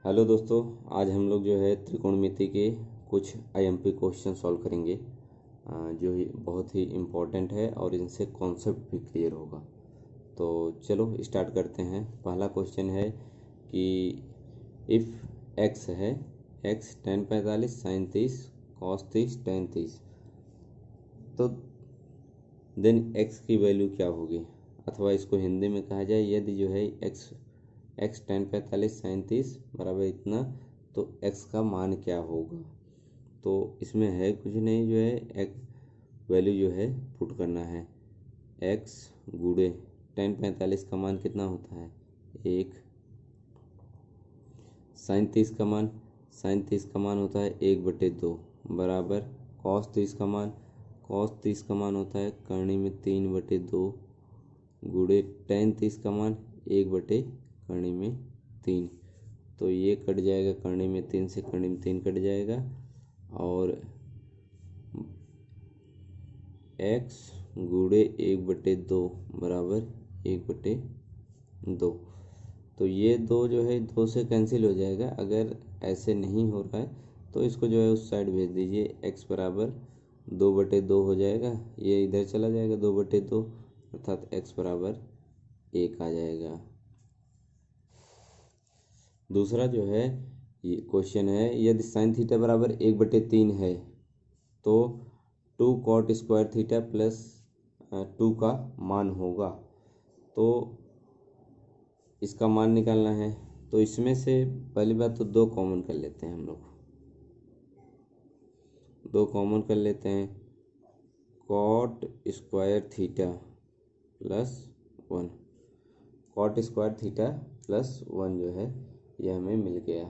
Hello दोस्तों, आज हम लोग जो है त्रिकोणमिति के कुछ आईएमपी क्वेश्चन सॉल्व करेंगे जो ही बहुत ही इम्पोर्टेंट है और इनसे कॉन्सेप्ट भी क्लियर होगा। तो चलो स्टार्ट करते हैं। पहला क्वेश्चन है कि इफ़ एक्स है x tan 45 sin 30 cos 30 tan 30 तो देन एक्स की वैल्यू क्या होगी, अथवा इसको हिंदी में कहा जाए यदि जो है एक्स tan 45 sin 30 बराबर इतना, तो एक्स का मान क्या होगा। तो इसमें है कुछ नहीं, जो है एक्स वैल्यू जो है पुट करना है। एक्स गुणे tan 45 का मान कितना होता है 1, sin 30 का मान होता है 1/2 बराबर cos 30 का मान होता है करनी में 3/2 गुणे tan 30 का मान 1/करनी में 3। तो ये कट जाएगा, करनी में 3 से करनी में 3 कट जाएगा और x गुणे 1/2 बराबर 1/2। तो ये दो जो है 2 से कैंसिल हो जाएगा। अगर ऐसे नहीं हो रहा है तो इसको जो है उस साइड भेज दीजिए, x बराबर 2/2 हो जाएगा, ये इधर चला जाएगा 2/2 अर्थात x बराबर 1 आ जाएगा। दूसरा जो है ये क्वेश्चन है, यदि साइन थीटा बराबर 1/3 है तो 2 cot स्क्वायर थीटा प्लस 2 का मान होगा। तो इसका मान निकालना है। तो इसमें से पहली बात तो 2 कॉमन कर लेते हैं हम लोग, 2 कॉमन कर लेते हैं। cot square theta plus 1, cot square theta plus 1 जो है ये हमें मिल गया।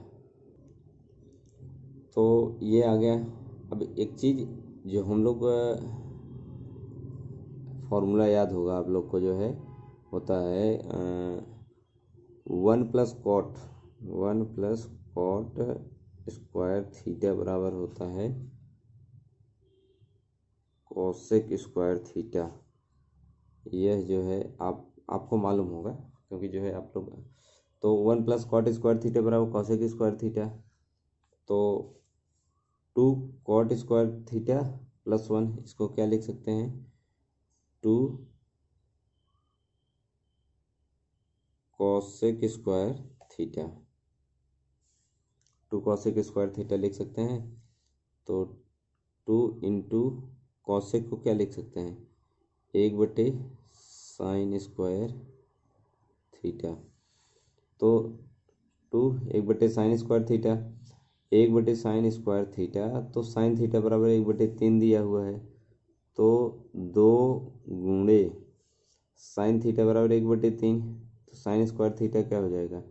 तो ये आ गया। अब एक चीज़ जो हम लोग फॉर्मूला याद होगा आप लोग को, जो है होता है 1 प्लस कॉट स्क्वायर थीटा बराबर होता है कोसेक स्क्वायर थीटा। यह जो है आपको मालूम होगा क्योंकि जो है आप लोग, तो 1 प्लस कॉट स्क्वायर थीटा बराबर कोसेक स्क्वायर थीटा। तो 2 cot स्क्वायर थीटा प्लस 1, इसको क्या लिख सकते हैं 2 cosec square theta, 2 cosec square theta लिख सकते हैं। तो 2 इंटू कॉसेक को क्या लिख सकते हैं 1/sin स्क्वायर थीटा। तो 2 1/sin square theta, 1/sin square theta, तो साइन थीटा बराबर 1/3 दिया हुआ है। तो 2 गुणे साइन थीटा बराबर 1/3, तो साइन स्क्वायर थीटा क्या हो जाएगा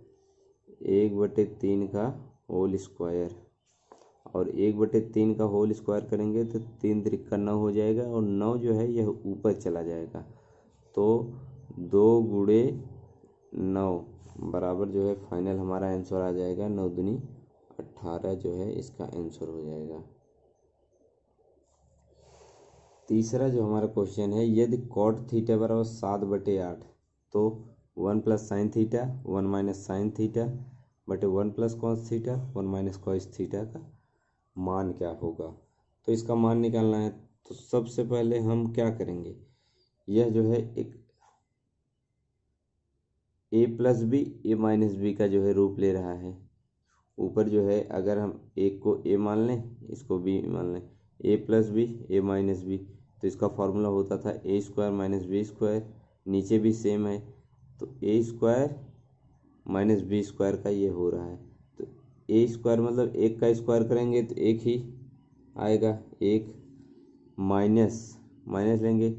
1/3 का होल स्क्वायर, और 1/3 का होल स्क्वायर करेंगे तो 3 त्रिका 9 हो जाएगा, और 9 जो है यह ऊपर चला जाएगा। तो 2 गुणे 9 बराबर जो है फाइनल हमारा आंसर आ जाएगा 9 दूनी 18 जो है इसका आंसर हो जाएगा। तीसरा जो हमारा क्वेश्चन है, यदि कॉट थीटा बराबर 7/8 तो 1 plus sine theta 1 minus sine theta बटे 1 plus cos theta 1 minus cos theta का मान क्या होगा। तो इसका मान निकालना है। तो सबसे पहले हम क्या करेंगे, यह जो है एक a plus b a minus b का जो है रूप ले रहा है। ऊपर जो है अगर हम एक को a मान लें, इसको b मान लें, a plus b a minus b, तो इसका फॉर्मूला होता था a square minus b square. नीचे भी सेम है, तो a square minus b square का ये हो रहा है। तो a स्क्वायर मतलब 1 का स्क्वायर करेंगे तो 1 ही आएगा, 1 माइनस लेंगे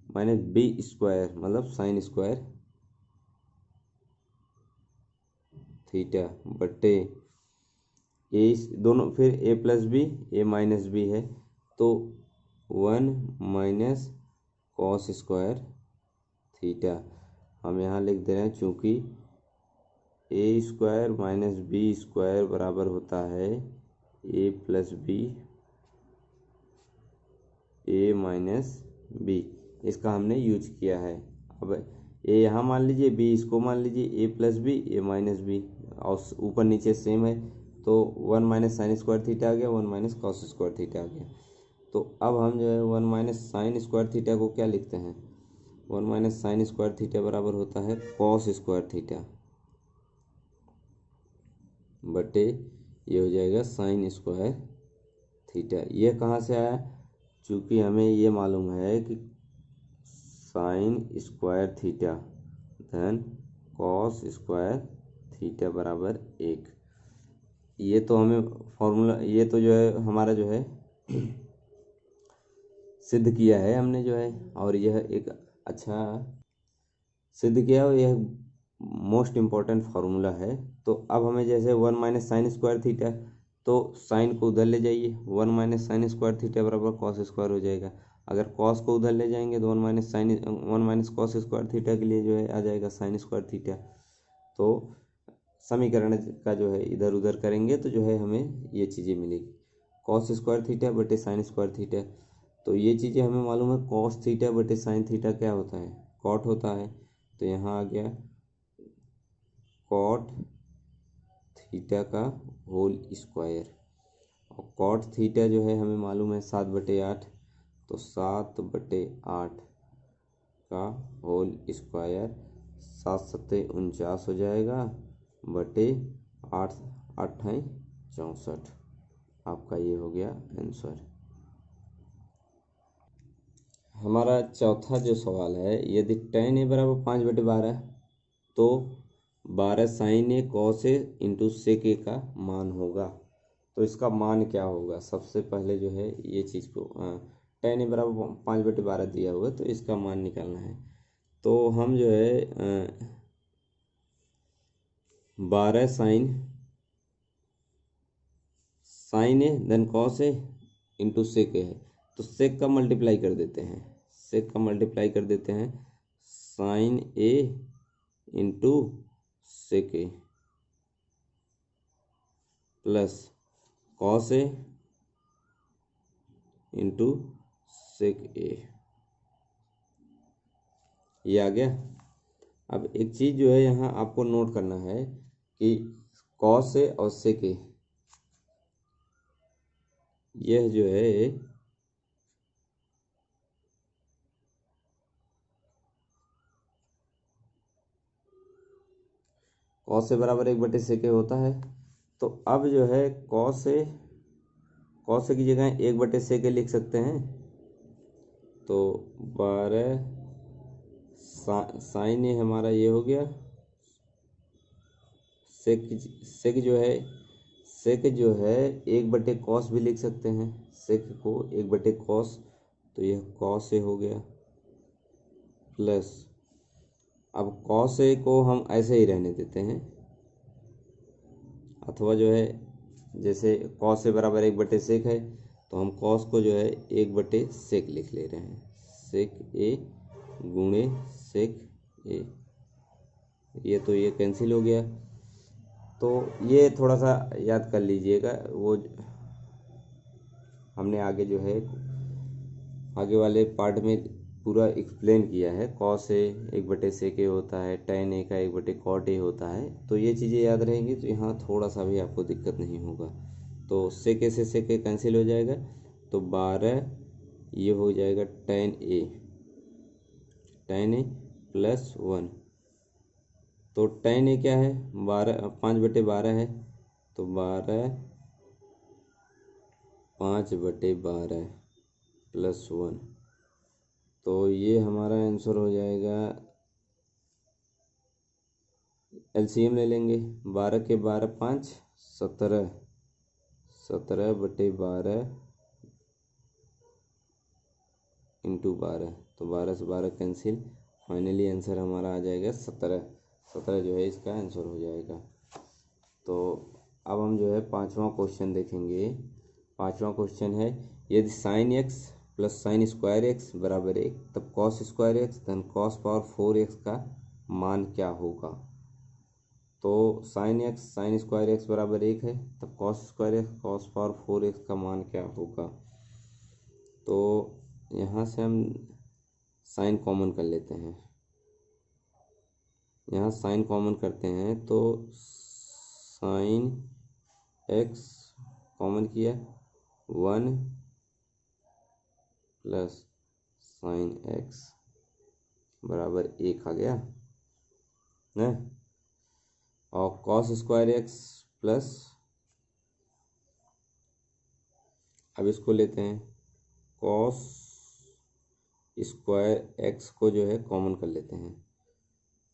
माइनस बी स्क्वायर मतलब साइन स्क्वायर थीटा बटे ए, दोनों फिर a plus b a minus b है, तो 1 माइनस कॉस स्क्वायर थीटा हम यहाँ लिख दे रहे हैं, चूँकि a square minus b square बराबर होता है a plus b a minus b, इसका हमने यूज किया है। अब ए यहाँ मान लीजिए, बी इसको मान लीजिए, a plus b a minus b, और ऊपर नीचे सेम है, तो 1 माइनस साइन स्क्वायर थीटा आ गया, 1 माइनस कॉस स्क्वायर थीटा आ गया। तो अब हम जो है 1 माइनस साइन स्क्वायर थीटा को क्या लिखते हैं, 1 माइनस साइन स्क्वायर थीटा बराबर होता है कॉस स्क्वायर थीटा बटे ये हो जाएगा साइन स्क्वायर थीटा। ये कहाँ से आया, चूँकि हमें ये मालूम है कि साइन स्क्वायर थीटा धन कॉस स्क्वायर थीटा बराबर 1। ये तो हमें फॉर्मूला, ये तो जो है हमारा जो है सिद्ध किया है हमने जो है, और यह एक अच्छा सिद्ध किया और यह मोस्ट इम्पॉर्टेंट फार्मूला है। तो अब हमें जैसे 1 माइनस साइन स्क्वायर थीटा, तो साइन को उधर ले जाइए, 1 माइनस साइन स्क्वायर थीटा बराबर कॉस स्क्वायर हो जाएगा। अगर कॉस को उधर ले जाएंगे तो 1 माइनस कॉस स्क्वायर थीटा के लिए जो है आ जाएगा साइन स्क्वायर थीटा। तो समीकरण का जो है इधर उधर करेंगे तो जो है हमें ये चीज़ें मिलेगी, कॉस स्क्वायर थीटा बटे साइन स्क्वायर थीटा। तो ये चीज़ें हमें मालूम है, कॉस थीटा बटे साइन थीटा क्या होता है, कॉट होता है। तो यहाँ आ गया कॉट थीटा का होल स्क्वायर, और कॉट थीटा जो है हमें मालूम है 7/8, तो 7/8 का होल स्क्वायर 7 सत्ते 49 हो जाएगा बटे 8 8 64। आपका ये हो गया आंसर। हमारा चौथा जो सवाल है, यदि tan a बराबर 5/12 तो 12 sign A cos A into sec ए का मान होगा। तो इसका मान क्या होगा, सबसे पहले जो है ये चीज़ को tan a बराबर 5/12 दिया हुआ, तो इसका मान निकालना है। तो हम जो है 12 sign A then cos A into sec ए है, तो सेक का मल्टीप्लाई कर देते हैं, सेक का मल्टीप्लाई कर देते हैं, sign A into sec A plus cos A into sec ए, ये आ गया। अब एक चीज़ जो है यहाँ आपको नोट करना है कि कॉस ए और सेक ए, यह जो है कॉस ए बराबर 1/सेक ए होता है। तो अब जो है कॉस ए की जगह 1/सेक ए लिख सकते हैं। तो 12 साइन ए हमारा ये हो गया, सेक जो है 1/कॉस भी लिख सकते हैं, सेक को 1/कॉस, तो यह कॉस ए हो गया प्लस, अब कॉस ए को हम ऐसे ही रहने देते हैं, अथवा जो है जैसे कॉस ए बराबर 1/सेक है, तो हम कॉस को जो है 1/सेक लिख ले रहे हैं, सेक ए गुणे सेक ए, ये तो ये कैंसिल हो गया। तो ये थोड़ा सा याद कर लीजिएगा, वो हमने आगे जो है आगे वाले पार्ट में पूरा एक्सप्लेन किया है, कॉस ए 1/सेक ए होता है, tan ए का 1/कॉट ए होता है। तो ये चीज़ें याद रहेंगी तो यहाँ थोड़ा सा भी आपको दिक्कत नहीं होगा। तो सेक ए से सेक ए कैंसिल हो जाएगा, तो 12 ये हो जाएगा tan ए प्लस 1। तो tan ए क्या है, 5/12 है, तो 12 5/12 प्लस 1, तो ये हमारा आंसर हो जाएगा, एलसीएम ले लेंगे, 12 के 12 5 17, 17/12 इंटू 12, तो 12 से 12 कैंसिल, फाइनली आंसर हमारा आ जाएगा 17 जो है इसका आंसर हो जाएगा। तो अब हम जो है पांचवा क्वेश्चन देखेंगे। पांचवा क्वेश्चन है, यदि sine x plus sine square x बराबर 1 तब कॉस स्क्वायर एक्स धन कॉस पावर 4x का मान क्या होगा। तो sine x sine square x बराबर 1 है, तब cos square x cos power 4x का मान क्या होगा। तो यहाँ से हम साइन कॉमन कर लेते हैं, यहाँ साइन कॉमन करते हैं तो साइन एक्स कॉमन किया, 1 प्लस साइन एक्स बराबर 1 आ गया ना। और कॉस स्क्वायर एक्स प्लस, अब इसको लेते हैं, कॉस स्क्वायर एक्स को जो है कॉमन कर लेते हैं,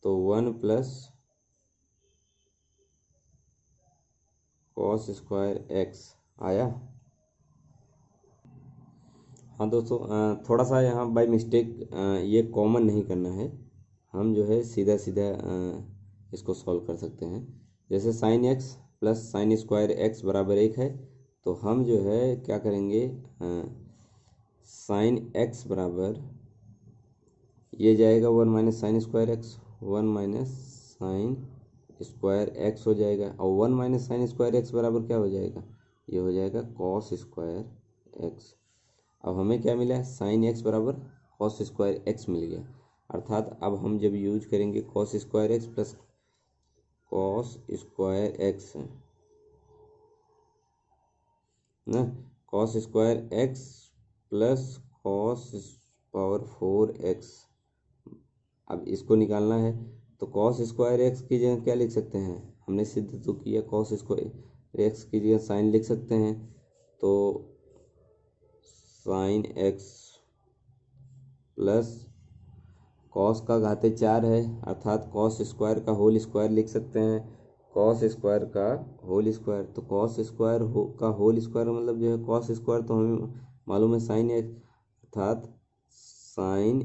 तो 1 प्लस कॉस स्क्वायर एक्स आया। हाँ दोस्तों, थोड़ा सा यहाँ बाय मिस्टेक ये कॉमन नहीं करना है, हम जो है सीधा सीधा इसको सॉल्व कर सकते हैं। जैसे sine x plus sine square x बराबर 1 है, तो हम जो है क्या करेंगे, साइन एक्स बराबर ये जाएगा 1 minus sine square x, 1 minus sine square x हो जाएगा, और 1 माइनस साइन स्क्वायर एक्स बराबर क्या हो जाएगा, ये हो जाएगा कॉस स्क्वायर एक्स। अब हमें क्या मिला, साइन एक्स बराबर कॉस स्क्वायर एक्स मिल गया, अर्थात अब हम जब यूज करेंगे cos square x plus cos square x ना, cos square x plus cos power 4 x, अब इसको निकालना है, तो कॉस स्क्वायर एक्स की जगह क्या लिख सकते हैं, हमने सिद्ध तो किया कॉस स्क्वायर एक्स की जगह साइन लिख सकते हैं, तो साइन एक्स प्लस कॉस का घाते 4 है, अर्थात कॉस स्क्वायर का होल स्क्वायर लिख सकते हैं, कॉस स्क्वायर का होल स्क्वायर, तो कॉस स्क्वायर का होल स्क्वायर मतलब जो है कॉस स्क्वायर, तो हमें मालूम है साइन एक्स, अर्थात साइन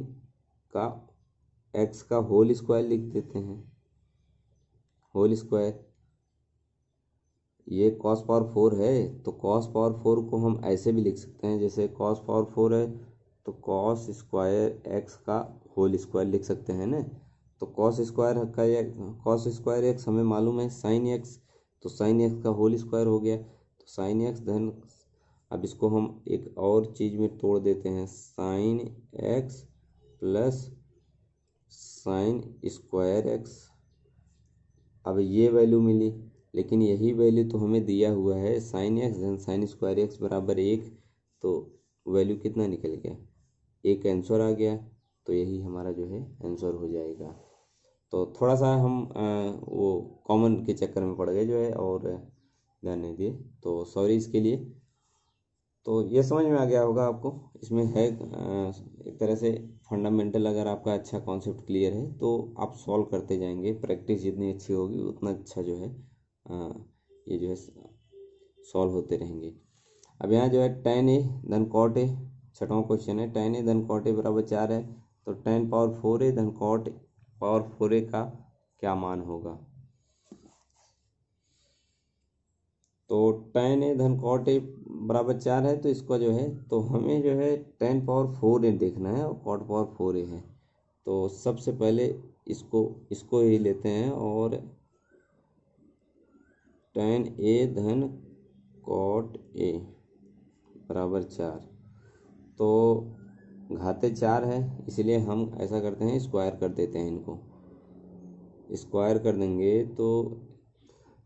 का एक्स का होल स्क्वायर लिख देते हैं, होल स्क्वायर, ये कॉस पावर 4 है, तो कॉस पावर 4 को हम ऐसे भी लिख सकते हैं, जैसे कॉस पावर 4 है तो कॉस स्क्वायर एक्स का होल स्क्वायर लिख सकते हैं ना, तो कॉस स्क्वायर एक्स हमें मालूम है साइन एक्स, तो साइन एक्स का होल स्क्वायर हो गया, तो साइन एक्स धन, अब इसको हम एक और चीज़ में तोड़ देते हैं, sine x plus sine square x, अब ये वैल्यू मिली, लेकिन यही वैल्यू तो हमें दिया हुआ है साइन एक्स धन साइन स्क्वायर एक्स बराबर 1, तो वैल्यू कितना निकल गया, एक आंसर आ गया, तो यही हमारा जो है आंसर हो जाएगा। तो थोड़ा सा हम वो कॉमन के चक्कर में पड़ गए जो है, और ध्यान नहीं दिए, तो सॉरी इसके लिए। तो ये समझ में आ गया होगा आपको, इसमें है एक तरह से फंडामेंटल, अगर आपका अच्छा कॉन्सेप्ट क्लियर है तो आप सॉल्व करते जाएंगे, प्रैक्टिस जितनी अच्छी होगी उतना अच्छा जो है ये जो है सॉल्व होते रहेंगे। अब यहाँ जो है tan a धन cot a, छठवां क्वेश्चन है, tan a धन cot a बराबर 4 है, तो tan पावर 4a धन cot पावर 4a का क्या मान होगा, तो tan a धन cot a बराबर 4 है, तो इसका जो है, तो हमें जो है tan पावर 4a देखना है और cot पावर 4a है, तो सबसे पहले इसको ही लेते हैं, और tan a धन cot a बराबर 4, तो घाते 4 है, इसलिए हम ऐसा करते हैं स्क्वायर कर देते हैं, इनको स्क्वायर कर देंगे, तो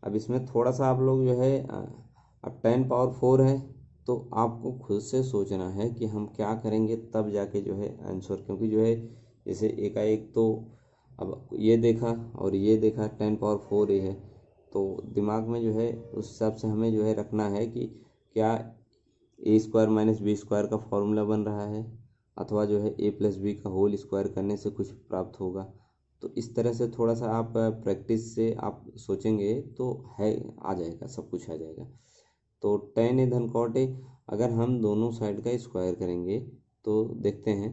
अब इसमें थोड़ा सा आप लोग जो है, अब tan पावर 4 है, तो आपको खुद से सोचना है कि हम क्या करेंगे, तब जाके जो है आंसर, क्योंकि जो है जैसे एकाएक तो अब ये देखा और ये देखा tan पावर 4 है, तो दिमाग में जो है उस हिसाब से हमें जो है रखना है कि क्या ए स्क्वायर माइनस बी स्क्वायर का फॉर्मूला बन रहा है, अथवा जो है ए प्लस बी का होल स्क्वायर करने से कुछ प्राप्त होगा, तो इस तरह से थोड़ा सा आप प्रैक्टिस से आप सोचेंगे तो है, आ जाएगा, सब कुछ आ जाएगा। तो tan a धन cot a, अगर हम दोनों साइड का स्क्वायर करेंगे तो देखते हैं,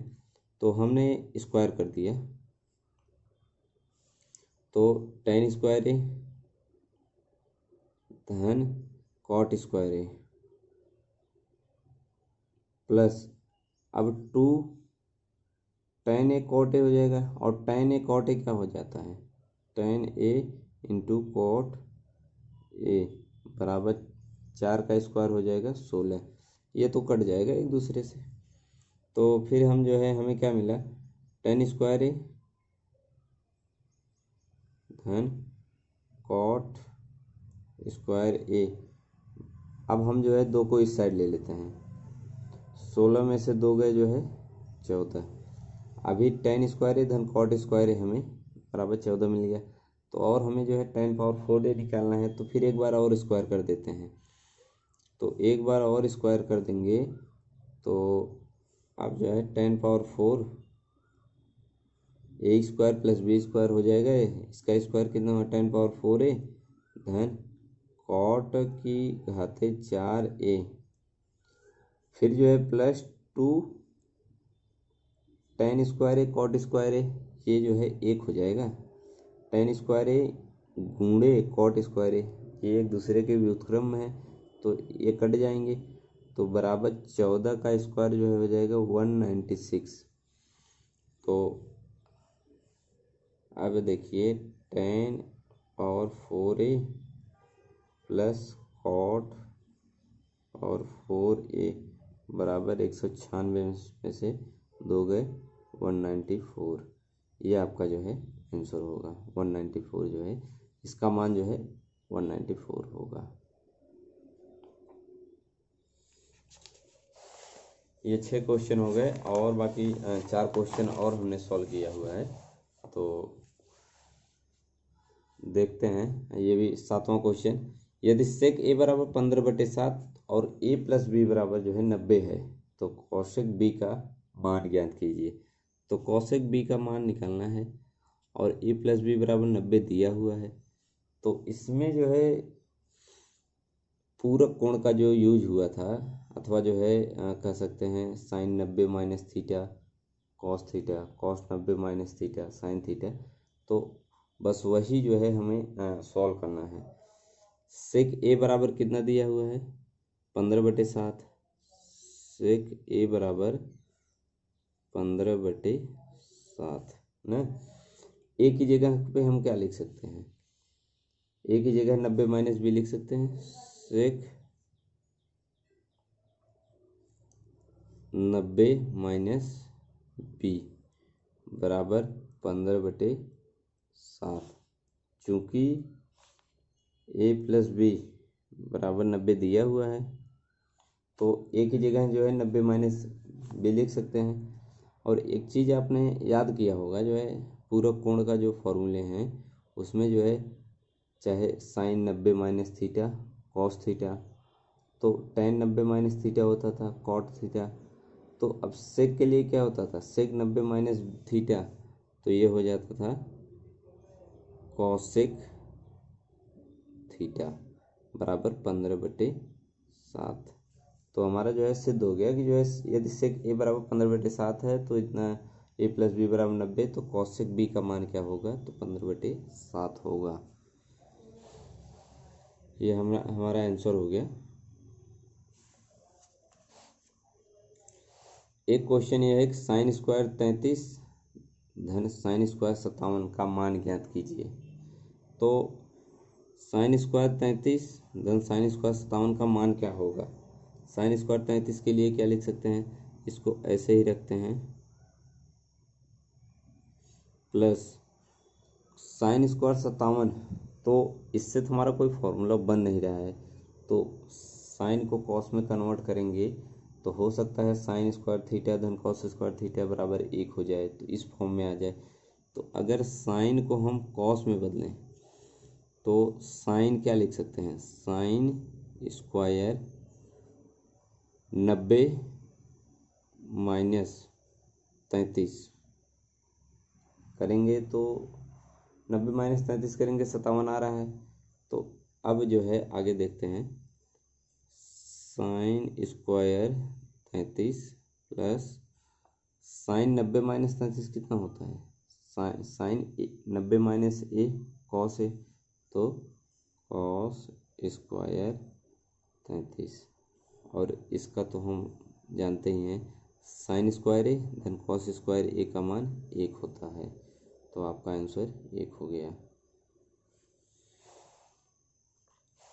तो हमने स्क्वायर कर दिया, तो tan स्क्वायर a धन cot स्क्वायर a प्लस, अब 2 tan a cot a हो जाएगा, और tan a cot a क्या हो जाता है, tan a into cot a बराबर 4 का स्क्वायर हो जाएगा 16, ये तो कट जाएगा एक दूसरे से, तो फिर हम जो है हमें क्या मिला, tan स्क्वायर a धन cot स्क्वायर ए। अब हम जो है 2 को इस साइड ले लेते हैं। 16 में से 2 गए जो है 14। अभी tan स्क्वायर ए धन cot स्क्वायर ए हमें बराबर 14 मिल गया। तो और हमें जो है tan पावर 4 ए निकालना है, तो फिर एक बार और स्क्वायर कर देते हैं। तो एक बार और स्क्वायर कर देंगे तो अब जो है tan पावर 4 ए स्क्वायर प्लस बी स्क्वायर हो जाएगा। इसका स्क्वायर कितना हुआ tan पावर 4 ए धन cot की घाते 4 ए, फिर जो है प्लस 2 tan स्क्वायर ए cot स्क्वायर ए, ये जो है 1 हो जाएगा। tan स्क्वायर ए गुणे cot स्क्वायर ए, ये एक दूसरे के व्युत्क्रम में है तो ये कट जाएंगे। तो बराबर 14 का स्क्वायर जो है हो जाएगा 196। तो अब देखिए tan पावर 4 ए प्लस cot और 4 ए बराबर 196 में से 2 गए 194। ये आपका जो है आंसर होगा 194, जो है इसका मान जो है 194 होगा। ये 6 क्वेश्चन हो गए और बाकी 4 क्वेश्चन और हमने सॉल्व किया हुआ है। तो देखते हैं ये भी 7वां क्वेश्चन। यदि सेक ए बराबर 15/7 और ए प्लस बी बराबर जो है 90 है तो कौशिक बी का मान ज्ञात कीजिए। तो कौशिक बी का मान निकालना है और ए प्लस बी बराबर 90 दिया हुआ है। तो इसमें जो है पूरक कोण का जो यूज हुआ था, अथवा जो है कह सकते हैं sine 90 minus theta cos theta, cos 90 minus theta sine theta, तो बस वही जो है हमें सॉल्व करना है। सेक ए बराबर कितना दिया हुआ है 15/7। सेक ए बराबर 15/7 ना। ए की जगह पे हम क्या लिख सकते हैं, ए की जगह 90 माइनस बी लिख सकते हैं। सेक 90 माइनस बी बराबर 15/7। चूँकि ए प्लस बी बराबर 90 दिया हुआ है तो ए की जगह जो है 90 माइनस बी लिख सकते हैं। और एक चीज़ आपने याद किया होगा, जो है पूरक कोण का जो फॉर्मूले हैं उसमें जो है चाहे sine 90 minus theta cos theta, तो tan 90 माइनस थीटा होता था कॉट थीटा। तो अब सेक के लिए क्या होता था, सेक 90 माइनस थीटा, तो ये हो जाता था कॉसेक थीटा बराबर 15/7। तो हमारा जो है सिद्ध हो गया कि जो है यदि सेक ए बराबर 15/7 है तो इतना ए प्लस बी बराबर 90, तो कॉसेक बी का मान क्या होगा, तो 15/7 होगा। ये हमारा आंसर हो गया। एक क्वेश्चन ये है कि साइन स्क्वायर 33 धन साइन स्क्वायर 57 का मान ज्ञात कीजिए। तो साइन स्क्वायर 33 धन साइन स्क्वायर 57 का मान क्या होगा। साइन स्क्वायर 33 के लिए क्या लिख सकते हैं, इसको ऐसे ही रखते हैं प्लस साइन स्क्वायर 57, तो इससे तो हमारा कोई फॉर्मूला बन नहीं रहा है, तो साइन को कॉस में कन्वर्ट करेंगे तो हो सकता है साइन स्क्वायर थीटा धन कॉस स्क्वायर थीटा बराबर 1 हो जाए, तो इस फॉर्म में आ जाए। तो अगर साइन को हम कॉस में बदलें तो साइन क्या लिख सकते हैं, साइन स्क्वायर 90 माइनस 33 करेंगे तो 90 माइनस 33 करेंगे 57 आ रहा है। तो अब जो है आगे देखते हैं, sine square 33 plus sign 90 minus 33 कितना होता है, sign 90 minus A cos A, तो कॉस स्क्वायर 33, और इसका तो हम जानते ही हैं साइन स्क्वायर ए धन कॉस स्क्वायर ए का मान 1 होता है। तो आपका आंसर 1 हो गया।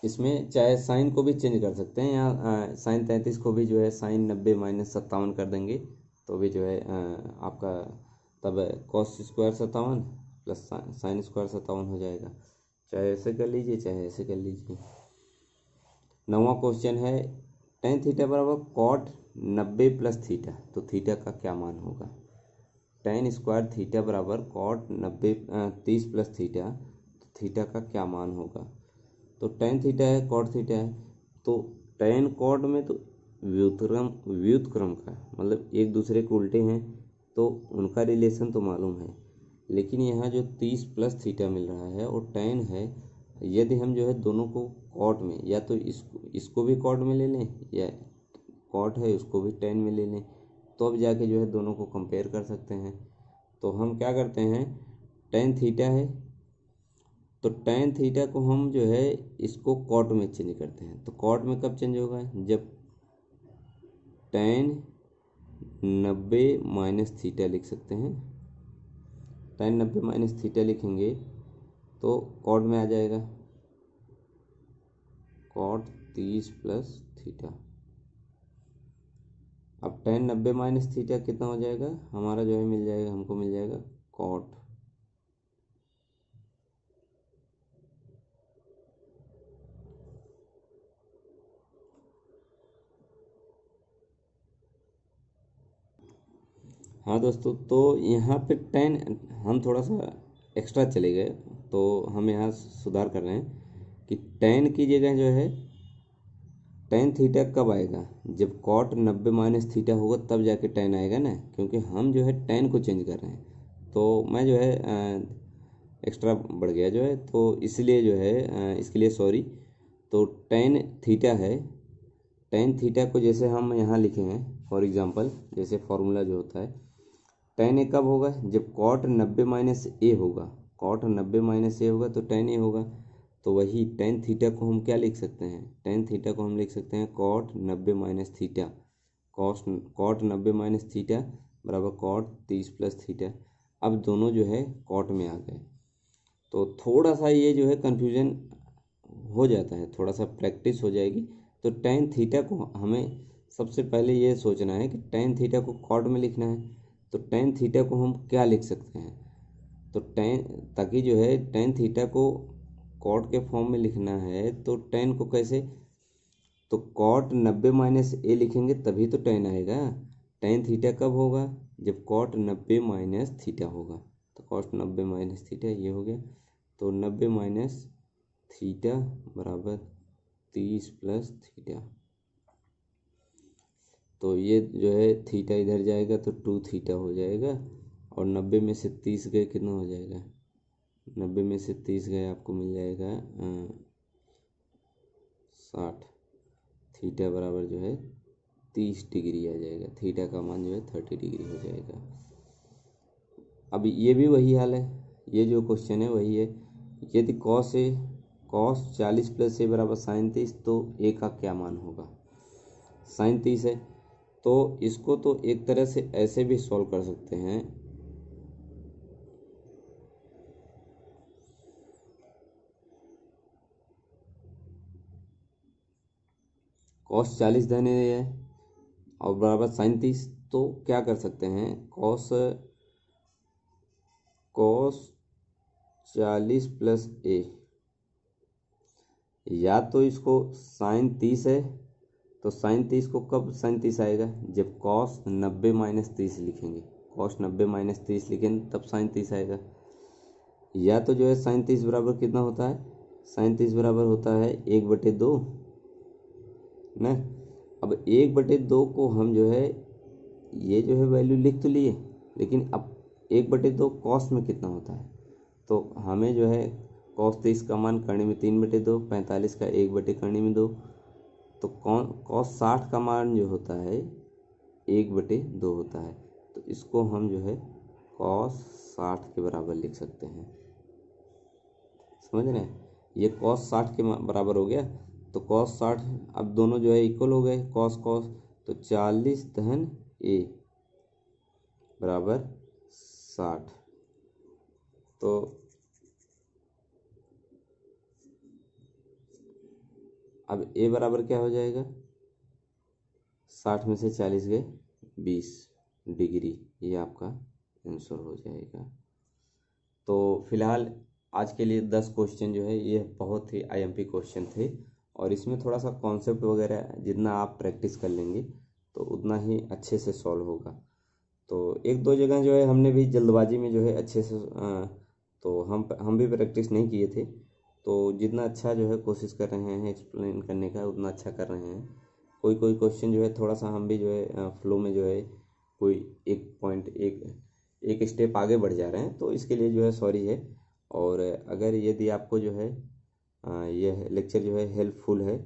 इसमें चाहे साइन को भी चेंज कर सकते हैं, यहाँ साइन 33 को भी जो है साइन 90 माइनस 57 कर देंगे तो भी जो है आपका तब cos square 57 plus sine square 57 हो जाएगा। चाहे ऐसे कर लीजिए चाहे ऐसे कर लीजिए। 9वां क्वेश्चन है टेन थीटा बराबर कॉट 90 प्लस थीटा, तो थीटा का क्या मान होगा। टेन स्क्वायर थीटा बराबर कॉट 90 30 प्लस थीटा, तो थीटा का क्या मान होगा। तो टेन थीटा है कॉट थीटा है, तो टेन कॉट में तो व्युत्क्रम का मतलब एक दूसरे के उल्टे हैं, तो उनका रिलेशन तो मालूम है। लेकिन यहाँ जो 30 प्लस थीटा मिल रहा है और टेन है, यदि हम जो है दोनों को कॉट में, या तो इसको भी कॉट में ले लें, या कॉट है उसको भी टेन में ले लें, तो अब जाके जो है दोनों को कंपेयर कर सकते हैं। तो हम क्या करते हैं, टेन थीटा है तो टेन थीटा को हम जो है इसको कॉट में चेंज करते हैं। तो कॉट में कब चेंज होगा, जब टेन 90 माइनस थीटा लिख सकते हैं। टेन 90 माइनस थीटा लिखेंगे तो कॉट में आ जाएगा कॉट 30 प्लस थीटा। अब टेन 90 माइनस थीटा कितना हो जाएगा हमारा, जो है मिल जाएगा, हमको मिल जाएगा कॉट। हाँ दोस्तों, तो यहाँ पे टेन हम थोड़ा सा एक्स्ट्रा चले गए, तो हम यहाँ सुधार कर रहे हैं कि टेन की जगह जो है टेन थीटा कब आएगा, जब कॉट 90 माइनस थीटा होगा तब जाके टेन आएगा ना, क्योंकि हम जो है टेन को चेंज कर रहे हैं। तो मैं जो है एक्स्ट्रा बढ़ गया जो है, तो इसलिए जो है इसके लिए सॉरी। तो टेन थीटा है, टेन थीटा को जैसे हम यहाँ लिखे हैं फॉर एग्जांपल, जैसे फॉर्मूला जो होता है, टेन ए कब होगा, जब कॉट 90 माइनस ए होगा। कॉट 90 माइनस ए होगा तो टेन ए होगा। तो वही टेन थीटा को हम क्या लिख सकते हैं, टेन थीटा को हम लिख सकते हैं cot 90 minus theta. Cot 90 minus theta बराबर कॉट 30 प्लस थीटा। अब दोनों जो है कॉट में आ गए, तो थोड़ा सा ये जो है कन्फ्यूजन हो जाता है, थोड़ा सा प्रैक्टिस हो जाएगी। तो टेन थीटा को हमें सबसे पहले ये सोचना है कि टेन थीटा को कॉट में लिखना है। तो टेन थीटा को हम क्या लिख सकते हैं, तो टेन, ताकि जो है टेन थीटा को कॉट के फॉर्म में लिखना है, तो टेन को कैसे, तो कॉट 90 माइनस ए लिखेंगे तभी तो टेन आएगा। टेन थीटा कब होगा, जब कॉट 90 माइनस थीटा होगा। तो कॉट 90 माइनस थीटा ये हो गया, तो 90 माइनस थीटा बराबर 30 प्लस थीटा। तो ये जो है थीटा इधर जाएगा तो 2 थीटा हो जाएगा, और 90 में से 30 गए कितना हो जाएगा, 90 में से 30 गए आपको मिल जाएगा 60। थीटा बराबर जो है 30 डिग्री आ जाएगा, थीटा का मान जो है 30 डिग्री हो जाएगा। अब ये भी वही हाल है, ये जो क्वेश्चन है वही है। यदि कॉस 40 प्लस ए बराबर साइन 30, तो ए का क्या मान होगा, साइन 30 है। तो इसको तो एक तरह से ऐसे भी सॉल्व कर सकते हैं, कॉस 40 धने है और बराबर साइन 30, तो क्या कर सकते हैं, कॉस कॉस 40 प्लस ए, या तो इसको साइन 30 है, तो साइन 30 को कब साइन 30 आएगा, जब कॉस 90 माइनस 30 लिखेंगे, कॉस 90 माइनस 30 लिखेंगे तब साइन 30 आएगा। या तो जो है साइन 30 बराबर कितना होता है, साइन 30 बराबर होता है 1/2 ना। अब 1/2 को हम जो है ये जो है वैल्यू लिख तो लिए, लेकिन अब 1/2 कॉस में कितना होता है, तो हमें जो है कॉस 30 का मान करने में 3/2, 45 का 1 करने में 2, तो कॉस 60 का मान जो होता है 1/2 होता है। तो इसको हम जो है कॉस 60 के बराबर लिख सकते हैं, समझ रहे हैं। ये कॉस 60 के बराबर हो गया, तो कॉस 60, अब दोनों जो है इक्वल हो गए, कॉस कॉस, तो 40 धन ए बराबर 60। तो अब ए बराबर क्या हो जाएगा, 60 में से 40 गए 20 डिग्री, ये आपका आंसर हो जाएगा। तो फिलहाल आज के लिए 10 क्वेश्चन जो है ये बहुत ही आईएमपी क्वेश्चन थे, और इसमें थोड़ा सा कॉन्सेप्ट वगैरह जितना आप प्रैक्टिस कर लेंगे तो उतना ही अच्छे से सॉल्व होगा। तो एक दो जगह जो है हमने भी जल्दबाजी में जो है अच्छे से तो हम भी प्रैक्टिस नहीं किए थे। तो जितना अच्छा जो है कोशिश कर रहे हैं एक्सप्लेन करने का उतना अच्छा कर रहे हैं। कोई कोई क्वेश्चन जो है थोड़ा सा हम भी जो है फ्लो में जो है कोई एक पॉइंट एक स्टेप आगे बढ़ जा रहे हैं, तो इसके लिए जो है सॉरी है। और अगर यदि आपको जो है यह लेक्चर जो है हेल्पफुल है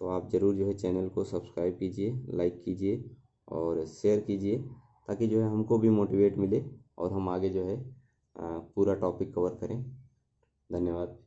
तो आप ज़रूर जो है चैनल को सब्सक्राइब कीजिए, लाइक कीजिए और शेयर कीजिए, ताकि जो है हमको भी मोटिवेट मिले और हम आगे जो है पूरा टॉपिक कवर करें। धन्यवाद।